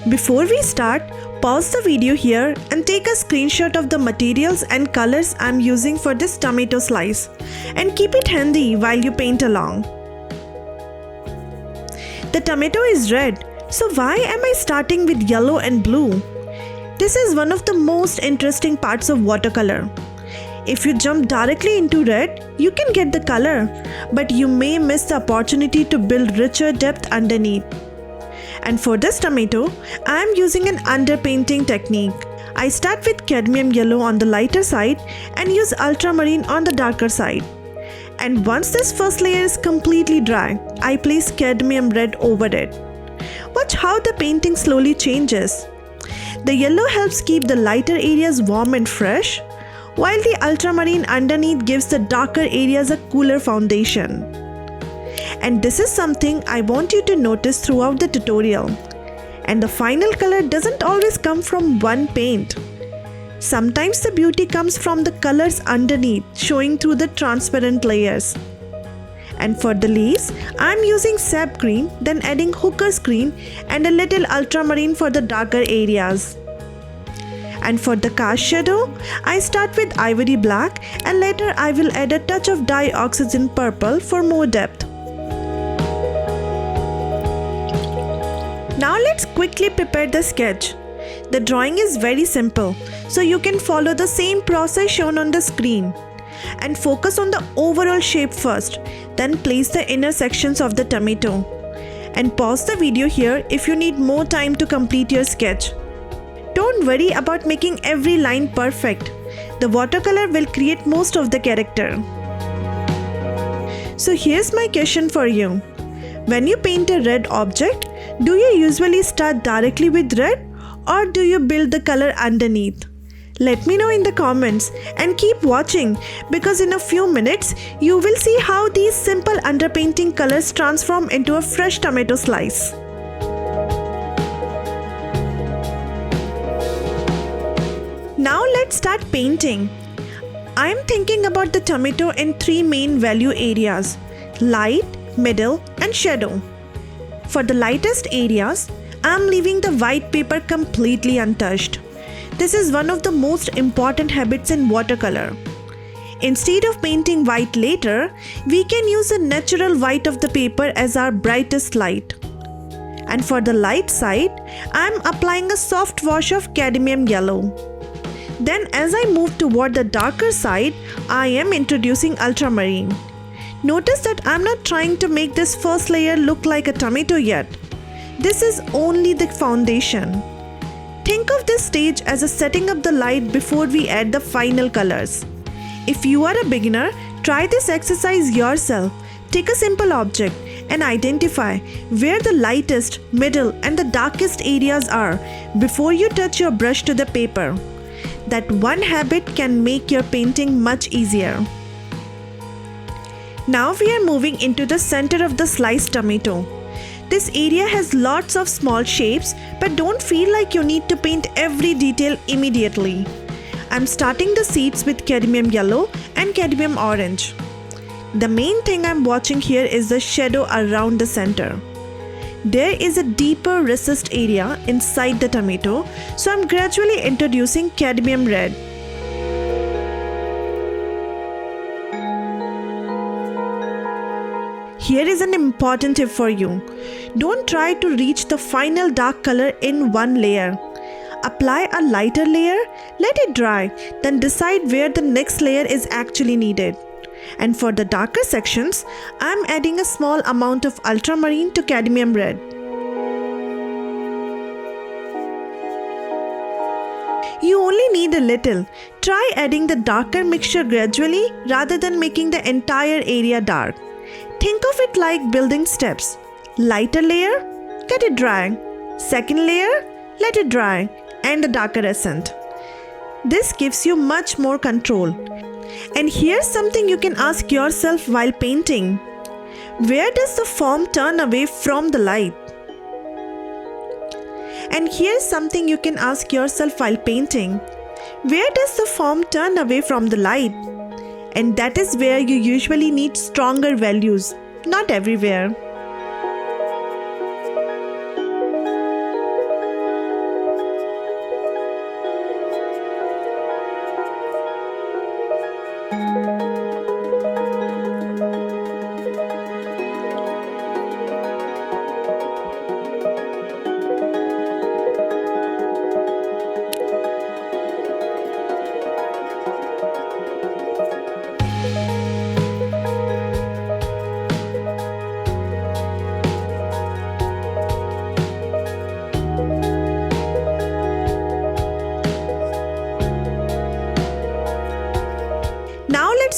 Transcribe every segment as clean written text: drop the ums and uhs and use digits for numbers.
Before we start, pause the video here and take a screenshot of the materials and colors I'm using for this tomato slice and keep it handy while you paint along. The tomato is red, so why am I starting with yellow and blue? This is one of the most interesting parts of watercolor. If you jump directly into red, you can get the color, but you may miss the opportunity to build richer depth underneath. And for this tomato, I am using an underpainting technique. I start with cadmium yellow on the lighter side and use ultramarine on the darker side. And once this first layer is completely dry, I place cadmium red over it. Watch how the painting slowly changes. The yellow helps keep the lighter areas warm and fresh, while the ultramarine underneath gives the darker areas a cooler foundation. And this is something I want you to notice throughout the tutorial. And the final color doesn't always come from one paint. Sometimes the beauty comes from the colors underneath showing through the transparent layers. And for the leaves, I'm using sap green, then adding hooker's green and a little ultramarine for the darker areas. And for the cast shadow, I start with ivory black and later I will add a touch of dioxazine purple for more depth. Now let's quickly prepare the sketch. The drawing is very simple, so you can follow the same process shown on the screen. And focus on the overall shape first, then place the inner sections of the tomato. And pause the video here if you need more time to complete your sketch. Don't worry about making every line perfect. The watercolor will create most of the character. So here's my question for you. When you paint a red object, do you usually start directly with red or do you build the color underneath? Let me know in the comments and keep watching because in a few minutes you will see how these simple underpainting colors transform into a fresh tomato slice. Now let's start painting. I am thinking about the tomato in three main value areas: light, middle and shadow. For the lightest areas, I am leaving the white paper completely untouched. This is one of the most important habits in watercolor. Instead of painting white later, we can use the natural white of the paper as our brightest light. And for the light side, I am applying a soft wash of cadmium yellow. Then as I move toward the darker side, I am introducing ultramarine. Notice that I am not trying to make this first layer look like a tomato yet. This is only the foundation. Think of this stage as a setting up the light before we add the final colors. If you are a beginner, try this exercise yourself. Take a simple object and identify where the lightest, middle and the darkest areas are before you touch your brush to the paper. That one habit can make your painting much easier. Now we are moving into the center of the sliced tomato. This area has lots of small shapes, but don't feel like you need to paint every detail immediately. I'm starting the seeds with cadmium yellow and cadmium orange. The main thing I'm watching here is the shadow around the center. There is a deeper recessed area inside the tomato, so I'm gradually introducing cadmium red. Here is an important tip for you. Don't try to reach the final dark color in one layer. Apply a lighter layer, let it dry, then decide where the next layer is actually needed. And for the darker sections, I am adding a small amount of ultramarine to cadmium red. You only need a little. Try adding the darker mixture gradually rather than making the entire area dark. Think of it like building steps. Lighter layer, let it dry. Second layer, let it dry. And the darker accent. This gives you much more control. And here's something you can ask yourself while painting. Where does the form turn away from the light? And here's something you can ask yourself while painting. Where does the form turn away from the light? And that is where you usually need stronger values, not everywhere.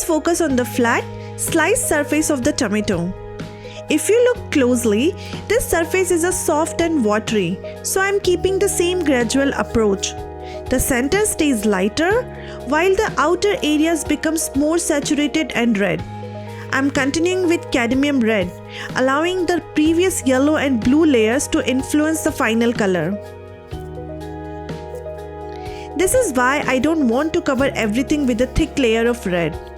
let's focus on the flat, sliced surface of the tomato. If you look closely, this surface is a soft and watery, so I'm keeping the same gradual approach. The center stays lighter, while the outer areas becomes more saturated and red. I'm continuing with cadmium red, allowing the previous yellow and blue layers to influence the final color. This is why I don't want to cover everything with a thick layer of red.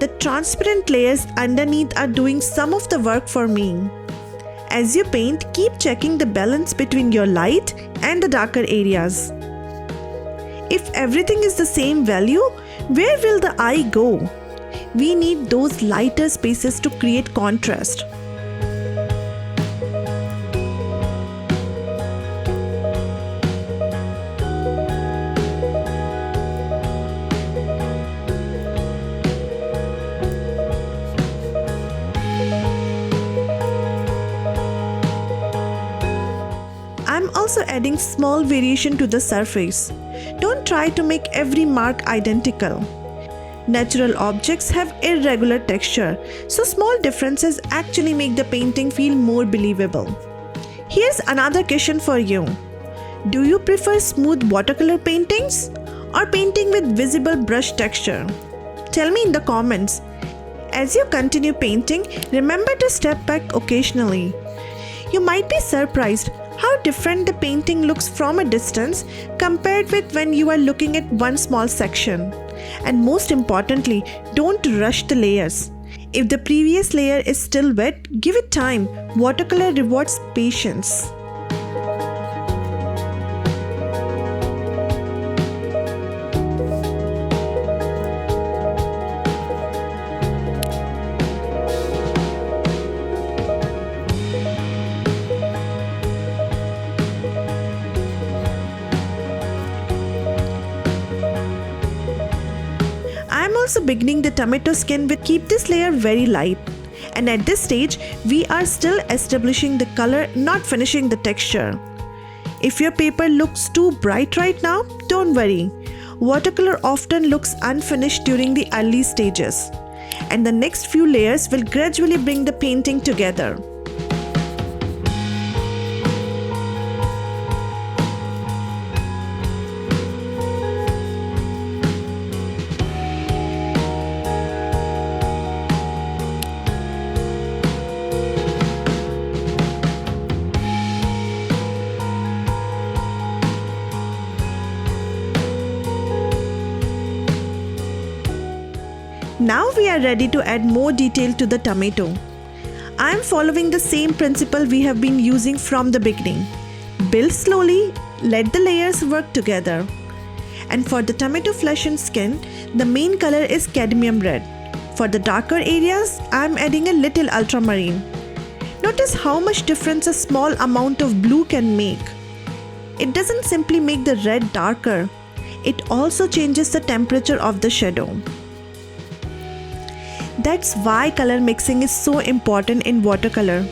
The transparent layers underneath are doing some of the work for me. As you paint, keep checking the balance between your light and the darker areas. If everything is the same value, where will the eye go? We need those lighter spaces to create contrast. I'm also adding small variation to the surface. Don't try to make every mark identical. Natural objects have irregular texture, so small differences actually make the painting feel more believable. Here's another question for you. Do you prefer smooth watercolor paintings or painting with visible brush texture? Tell me in the comments. As you continue painting, remember to step back occasionally. You might be surprised how different the painting looks from a distance compared with when you are looking at one small section. And most importantly, don't rush the layers. If the previous layer is still wet, give it time. Watercolor rewards patience. I'm also beginning the tomato skin with keep this layer very light. And at this stage, we are still establishing the color, not finishing the texture. If your paper looks too bright right now, don't worry. Watercolor often looks unfinished during the early stages. And the next few layers will gradually bring the painting together. Now we are ready to add more detail to the tomato. I am following the same principle we have been using from the beginning. Build slowly, let the layers work together. And for the tomato flesh and skin, the main color is cadmium red. For the darker areas, I am adding a little ultramarine. Notice how much difference a small amount of blue can make. It doesn't simply make the red darker, it also changes the temperature of the shadow. That's why color mixing is so important in watercolor.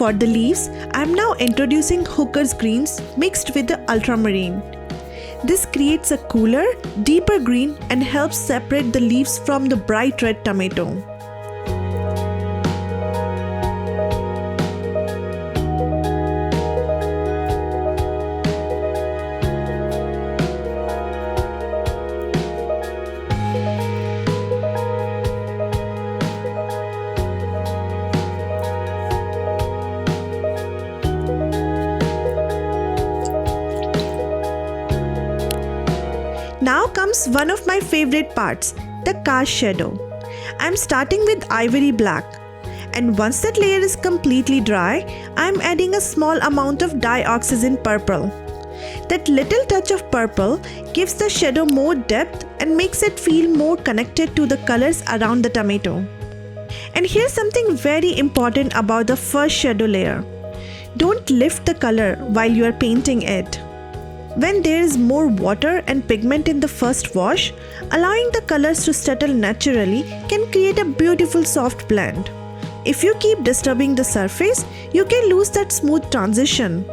For the leaves, I am now introducing hooker's greens mixed with the ultramarine. This creates a cooler, deeper green and helps separate the leaves from the bright red tomato. Now comes one of my favorite parts, the cast shadow. I am starting with ivory black, and once that layer is completely dry, I am adding a small amount of dioxazine purple. That little touch of purple gives the shadow more depth and makes it feel more connected to the colors around the tomato. And here's something very important about the first shadow layer. Don't lift the color while you are painting it. When there is more water and pigment in the first wash, allowing the colors to settle naturally can create a beautiful soft blend. If you keep disturbing the surface, you can lose that smooth transition.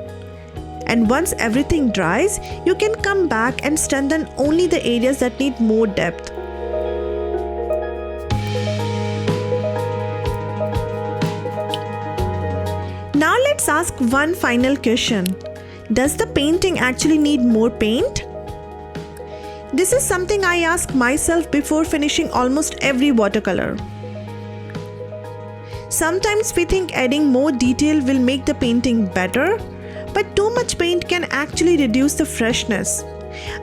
And once everything dries, you can come back and strengthen only the areas that need more depth. Now let's ask one final question. Does the painting actually need more paint? This is something I ask myself before finishing almost every watercolor. Sometimes we think adding more detail will make the painting better, but too much paint can actually reduce the freshness.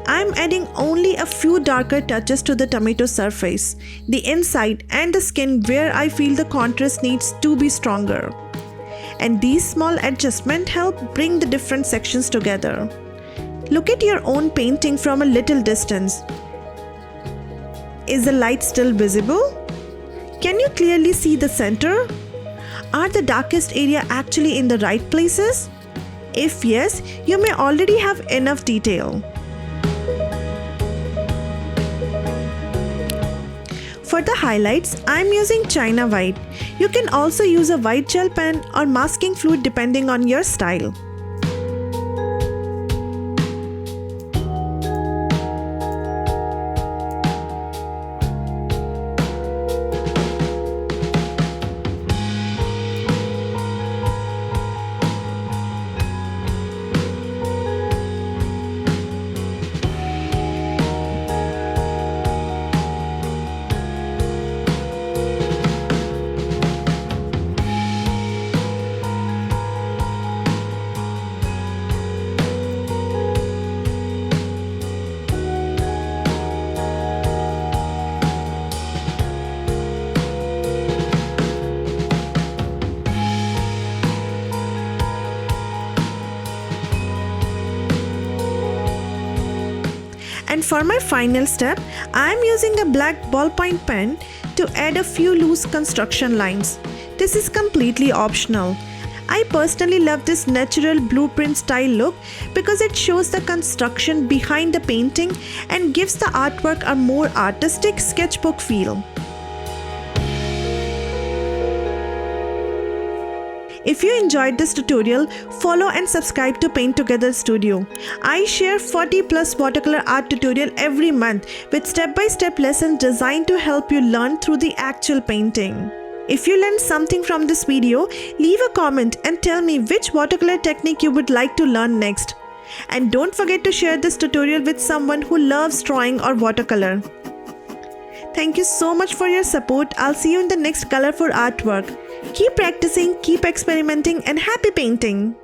I am adding only a few darker touches to the tomato surface, the inside and the skin where I feel the contrast needs to be stronger. And these small adjustments help bring the different sections together. Look at your own painting from a little distance. Is the light still visible? Can you clearly see the center? Are the darkest area actually in the right places? If yes, you may already have enough detail. For the highlights, I am using China white. You can also use a white gel pen or masking fluid depending on your style. And for my final step, I am using a black ballpoint pen to add a few loose construction lines. This is completely optional. I personally love this natural blueprint style look because it shows the construction behind the painting and gives the artwork a more artistic sketchbook feel. If you enjoyed this tutorial, follow and subscribe to Paint Together Studio. I share 40+ watercolor art tutorial every month with step-by-step lessons designed to help you learn through the actual painting. If you learned something from this video, leave a comment and tell me which watercolor technique you would like to learn next. And don't forget to share this tutorial with someone who loves drawing or watercolor. Thank you so much for your support. I'll see you in the next colorful artwork. Keep practicing, keep experimenting, and happy painting!